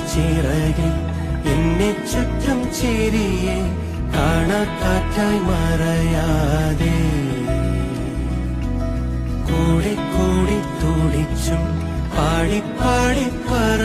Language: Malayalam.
ചിറകിൽ എന്നെ ചുറ്റും ചിരിയെ കാണാക്കാറ്റായി മറയാതെ കൂടി കൂടി തുടിച്ചും പാടി പാടി പറ